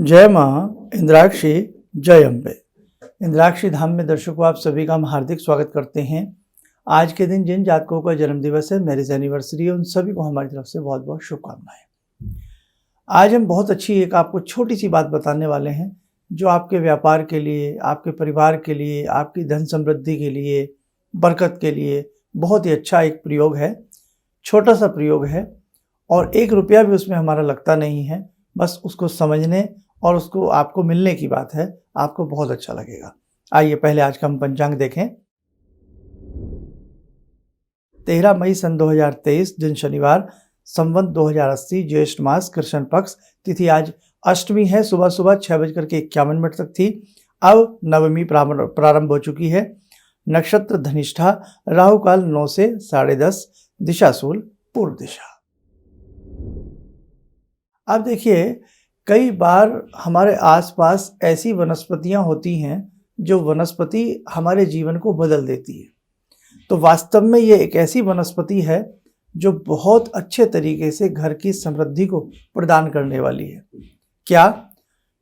जय माँ इंद्राक्षी, जय अम्बे। इंद्राक्षी धाम में दर्शकों आप सभी का हम हार्दिक स्वागत करते हैं। आज के दिन जिन जातकों का जन्म दिवस है, मैरिज एनिवर्सरी है, उन सभी को हमारी तरफ से बहुत बहुत शुभकामनाएं। आज हम बहुत अच्छी एक आपको छोटी सी बात बताने वाले हैं जो आपके व्यापार के लिए, आपके परिवार के लिए, आपकी धन समृद्धि के लिए, बरकत के लिए बहुत ही अच्छा एक प्रयोग है। छोटा सा प्रयोग है और 1 रुपया भी उसमें हमारा लगता नहीं है। बस उसको समझने और उसको आपको मिलने की बात है, आपको बहुत अच्छा लगेगा। आइए पहले आज का हम पंचांग देखें। 13 मई सन 2023, दिन शनिवार, संवत 2080, ज्येष्ठ मास, कृष्ण पक्ष, तिथि आज अष्टमी है। सुबह 6:51 तक थी। अब नवमी प्रारंभ हो चुकी है। नक्षत्र धनिष्ठा, राहु काल 9 से 10:30, दिशा शूल पूर्व दिशा। अब देखिए, कई बार हमारे आसपास ऐसी वनस्पतियां होती हैं जो वनस्पति हमारे जीवन को बदल देती है। तो वास्तव में ये एक ऐसी वनस्पति है जो बहुत अच्छे तरीके से घर की समृद्धि को प्रदान करने वाली है। क्या?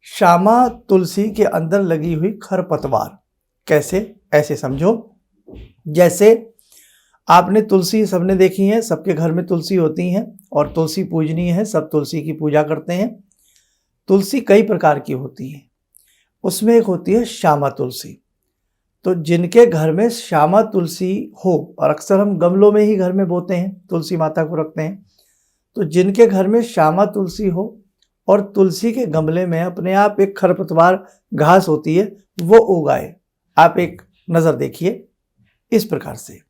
श्यामा तुलसी के अंदर लगी हुई खरपतवार। कैसे? ऐसे समझो, जैसे आपने तुलसी सबने देखी है, सबके घर में तुलसी होती हैं और तुलसी पूजनीय है, सब तुलसी की पूजा करते हैं। तुलसी कई प्रकार की होती है, उसमें एक होती है श्यामा तुलसी। तो जिनके घर में श्यामा तुलसी हो, और अक्सर हम गमलों में ही घर में बोते हैं, तुलसी माता को रखते हैं, तो जिनके घर में श्यामा तुलसी हो और तुलसी के गमले में अपने आप एक खरपतवार घास होती है, वो उगाए। आप एक नज़र देखिए इस प्रकार से,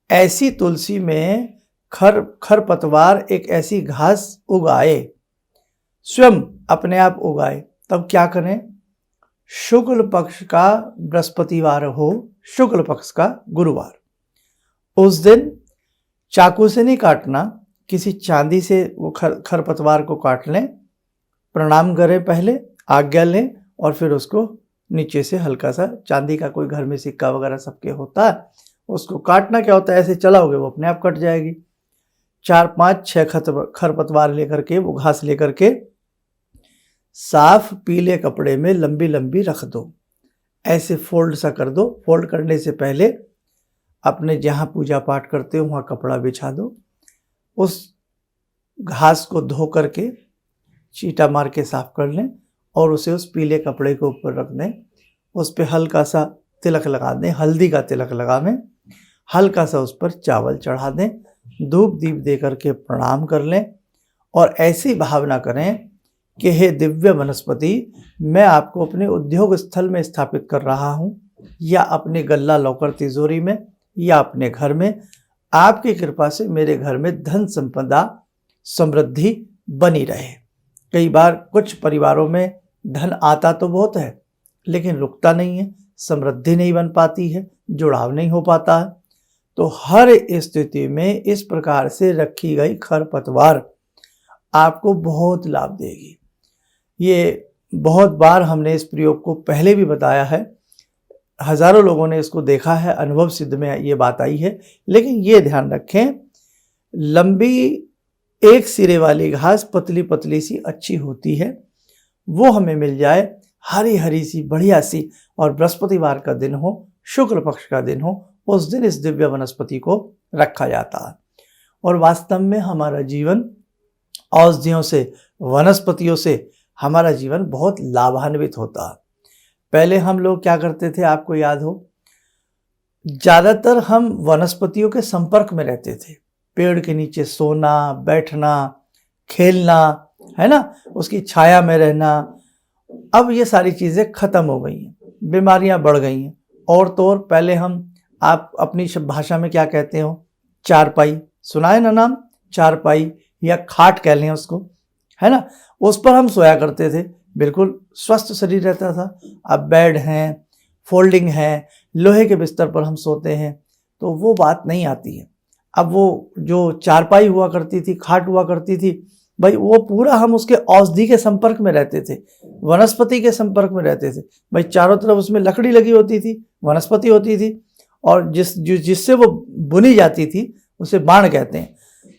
ऐसी तुलसी में खरपतवार एक ऐसी घास उगाए, स्वयं अपने आप उगाए, तब क्या करें? शुक्ल पक्ष का बृहस्पतिवार हो, शुक्ल पक्ष का गुरुवार, उस दिन चाकू से नहीं काटना, किसी चांदी से वो खरपतवार को काट लें, प्रणाम करें, पहले आज्ञा लें और फिर उसको नीचे से हल्का सा, चांदी का कोई घर में सिक्का वगैरह सबके होता है, उसको काटना क्या होता है, ऐसे चलाओगे वो अपने आप कट जाएगी। 4, 5, 6 खरपतवार लेकर के, वो घास लेकर के साफ पीले कपड़े में लंबी लंबी रख दो। ऐसे फोल्ड सा कर दो। फोल्ड करने से पहले अपने जहाँ पूजा पाठ करते हो वहाँ कपड़ा बिछा दो। उस घास को धो करके चीटा मार के साफ कर लें और उसे उस पीले कपड़े के ऊपर रख दें। उस पर हल्का सा तिलक लगा दें, हल्दी का तिलक लगावें, हल्का सा उस पर चावल चढ़ा दें, धूप दीप दे करके प्रणाम कर लें और ऐसी भावना करें कि हे दिव्य वनस्पति, मैं आपको अपने उद्योग स्थल में स्थापित कर रहा हूँ, या अपने गल्ला लॉकर तिजोरी में, या अपने घर में। आपकी कृपा से मेरे घर में धन संपदा समृद्धि बनी रहे। कई बार कुछ परिवारों में धन आता तो बहुत है लेकिन रुकता नहीं है, समृद्धि नहीं बन पाती है, जुड़ाव नहीं हो पाता है। तो हर स्थिति में इस प्रकार से रखी गई खरपतवार आपको बहुत लाभ देगी। ये बहुत बार हमने इस प्रयोग को पहले भी बताया है, हजारों लोगों ने इसको देखा है, अनुभव सिद्ध में ये बात आई है। लेकिन ये ध्यान रखें, लंबी एक सिरे वाली घास पतली पतली सी अच्छी होती है, वो हमें मिल जाए, हरी हरी सी बढ़िया सी, और बृहस्पतिवार का दिन हो, शुक्ल पक्ष का दिन हो, उस दिन इस दिव्य वनस्पति को रखा जाता है। और वास्तव में हमारा जीवन औषधियों से, वनस्पतियों से हमारा जीवन बहुत लाभान्वित होता है। पहले हम लोग क्या करते थे, आपको याद हो, ज़्यादातर हम वनस्पतियों के संपर्क में रहते थे। पेड़ के नीचे सोना, बैठना, खेलना, है ना, उसकी छाया में रहना। अब ये सारी चीज़ें खत्म हो गई हैं, बीमारियां बढ़ गई हैं। और तो और पहले हम, आप अपनी भाषा में क्या कहते हो, चारपाई सुना है ना नाम, चारपाई या खाट कह लें उसको, है ना, उस पर हम सोया करते थे, बिल्कुल स्वस्थ शरीर रहता था। अब बेड हैं, फोल्डिंग है, लोहे के बिस्तर पर हम सोते हैं, तो वो बात नहीं आती है। अब वो जो चारपाई हुआ करती थी, खाट हुआ करती थी, भाई वो पूरा हम उसके औषधि के संपर्क में रहते थे, वनस्पति के संपर्क में रहते थे। भाई चारों तरफ उसमें लकड़ी लगी होती थी, वनस्पति होती थी, और जिससे वो बुनी जाती थी उसे बाण कहते हैं।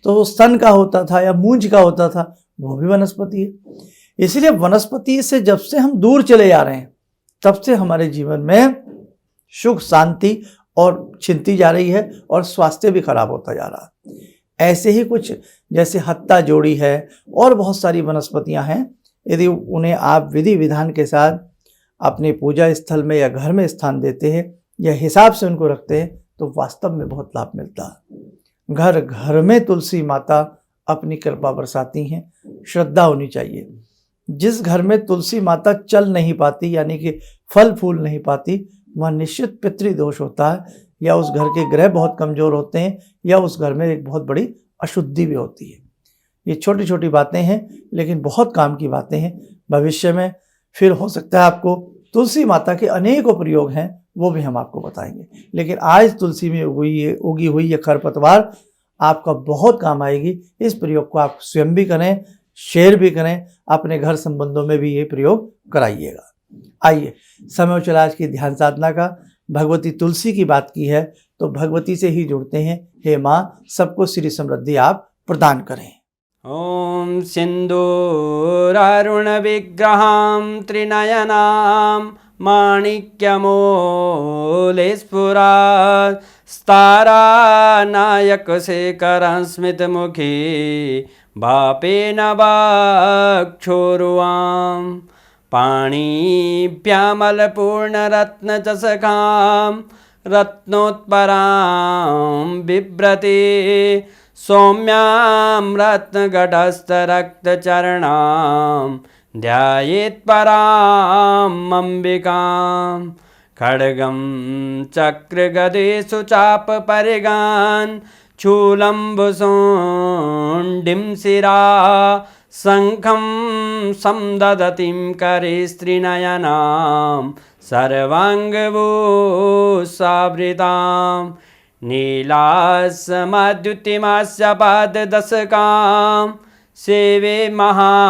तो वो स्तन का होता था या मूंछ का होता था, वो भी वनस्पति है। इसलिए वनस्पति से जब से हम दूर चले जा रहे हैं तब से हमारे जीवन में सुख शांति और छिनती जा रही है और स्वास्थ्य भी खराब होता जा रहा है। ऐसे ही कुछ जैसे हत्ता जोड़ी है और बहुत सारी वनस्पतियां हैं, यदि उन्हें आप विधि विधान के साथ अपने पूजा स्थल में या घर में स्थान देते हैं या हिसाब से उनको रखते हैं तो वास्तव में बहुत लाभ मिलता है। घर घर में तुलसी माता अपनी कृपा बरसाती हैं, श्रद्धा होनी चाहिए। जिस घर में तुलसी माता चल नहीं पाती यानी कि फल फूल नहीं पाती, वहाँ निश्चित पितृदोष होता है, या उस घर के ग्रह बहुत कमज़ोर होते हैं, या उस घर में एक बहुत बड़ी अशुद्धि भी होती है। ये छोटी छोटी बातें हैं लेकिन बहुत काम की बातें हैं। भविष्य में फिर हो सकता है आपको तुलसी माता के अनेकों प्रयोग हैं, वो भी हम आपको बताएंगे। लेकिन आज तुलसी में उगी हुई ये खरपतवार आपका बहुत काम आएगी। इस प्रयोग को आप स्वयं भी करें, शेयर भी करें, अपने घर संबंधों में भी ये प्रयोग कराइएगा। आइए, समय चला आज की ध्यान साधना का। भगवती तुलसी की बात की है तो भगवती से ही जुड़ते हैं। हे माँ, सबको श्री समृद्धि आप प्रदान करें। ओम सिंदूरारुण विग्रहां त्रिनयनां माणिक्यमूले स्फुरात् स्तारानायकशेखरं स्मितमुखी बापेन वाक्षोरुवां पाणिभ्यामलपूर्णरत्नचषकां रत्नोत्परां बिभ्रति सौम्यां रत्नघटस्थरक्तचरणां ध्यायेत्पराम् अम्बिकां खड्गं चक्रगदेषु चापपरिगान् शूलम्बुशुण्डिं शिरा शङ्खं संदधतीं करे स्त्रीनयनां सर्वाङ्गभूषावृतां नीलास्मद्युतिमास्य पाददशकां सेवे महाकालिकां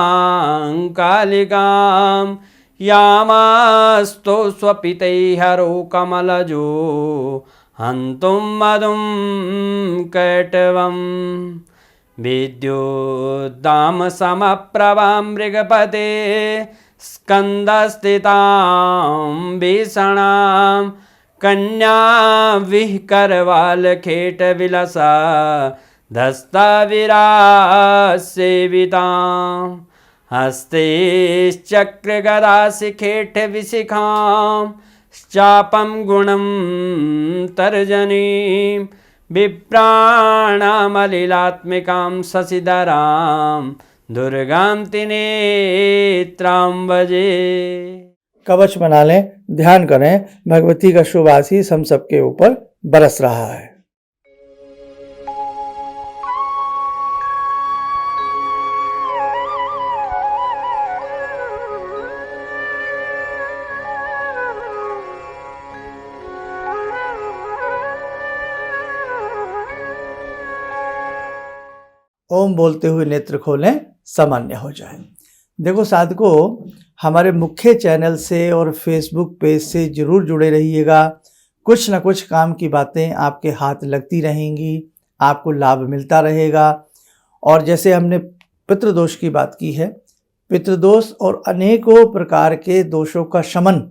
यामास्तो स्वपितैहरो कमलजो हन्तुं मधुं कैटवम् विद्युद्दाम समप्रभां मृगपते स्कन्दस्थितां भीषणां कन्या विहकरवालखेटविलसा धस्ताविरासेवितां हस्ते चक्रगदाशिखेटविशिखां चापं गुणं तर्जनीं विप्राणामलिलात्मिकां शशिधरां दुर्गां त्रिनेत्रां भजे। कवच बना लें, ध्यान करें, भगवती का शुभ आशीष हम सबके ऊपर बरस रहा है। ओम बोलते हुए नेत्र खोलें, सामान्य हो जाए। देखो साधकों, हमारे मुख्य चैनल से और फेसबुक पेज से जरूर जुड़े रहिएगा। कुछ ना कुछ काम की बातें आपके हाथ लगती रहेंगी, आपको लाभ मिलता रहेगा। और जैसे हमने पितृदोष की बात की है, पितृदोष और अनेकों प्रकार के दोषों का शमन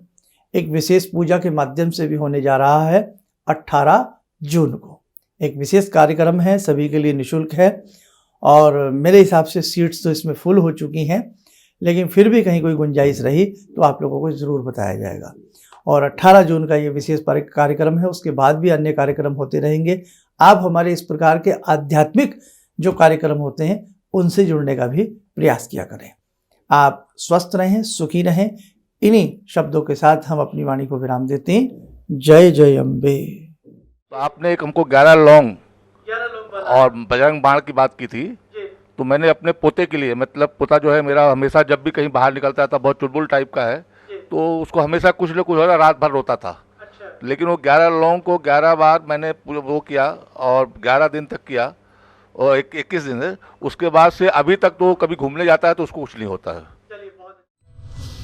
एक विशेष पूजा के माध्यम से भी होने जा रहा है। 18 जून को एक विशेष कार्यक्रम है, सभी के लिए निःशुल्क है। और मेरे हिसाब से सीट्स तो इसमें फुल हो चुकी हैं, लेकिन फिर भी कहीं कोई गुंजाइश रही तो आप लोगों को ज़रूर बताया जाएगा। और 18 जून का ये विशेष कार्यक्रम है, उसके बाद भी अन्य कार्यक्रम होते रहेंगे। आप हमारे इस प्रकार के आध्यात्मिक जो कार्यक्रम होते हैं उनसे जुड़ने का भी प्रयास किया करें। आप स्वस्थ रहें, सुखी रहें। इन्हीं शब्दों के साथ हम अपनी वाणी को विराम देते हैं। जय जय अम्बे। तो आपने एक हमको 11 लौंग और बजरंग बाण की बात की थी, तो मैंने अपने पोते के लिए, मतलब पोता जो है मेरा हमेशा जब भी कहीं बाहर निकलता था, बहुत चुलबुल टाइप का है, तो उसको हमेशा कुछ न कुछ रात भर रोता था। लेकिन वो 11 लौंग को 11 बार मैंने वो किया और 11 दिन तक किया और 21 दिन है। उसके बाद से अभी तक तो कभी घूमने जाता है तो उसको कुछ नहीं होता है।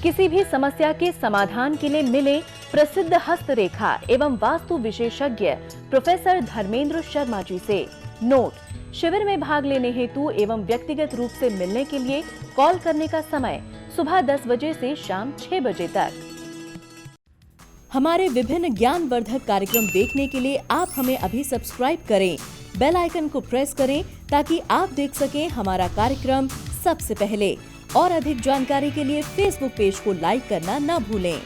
किसी भी समस्या के समाधान के लिए मिले प्रसिद्ध हस्तरेखा एवं वास्तु विशेषज्ञ प्रोफेसर धर्मेंद्र शर्मा जी से। नोट: शिविर में भाग लेने हेतु एवं व्यक्तिगत रूप से मिलने के लिए कॉल करने का समय सुबह 10 बजे से शाम 6 बजे तक। हमारे विभिन्न ज्ञानवर्धक कार्यक्रम देखने के लिए आप हमें अभी सब्सक्राइब करें, बेल आइकन को प्रेस करें ताकि आप देख सकें हमारा कार्यक्रम सबसे पहले। और अधिक जानकारी के लिए फेसबुक पेज को लाइक करना न भूलें।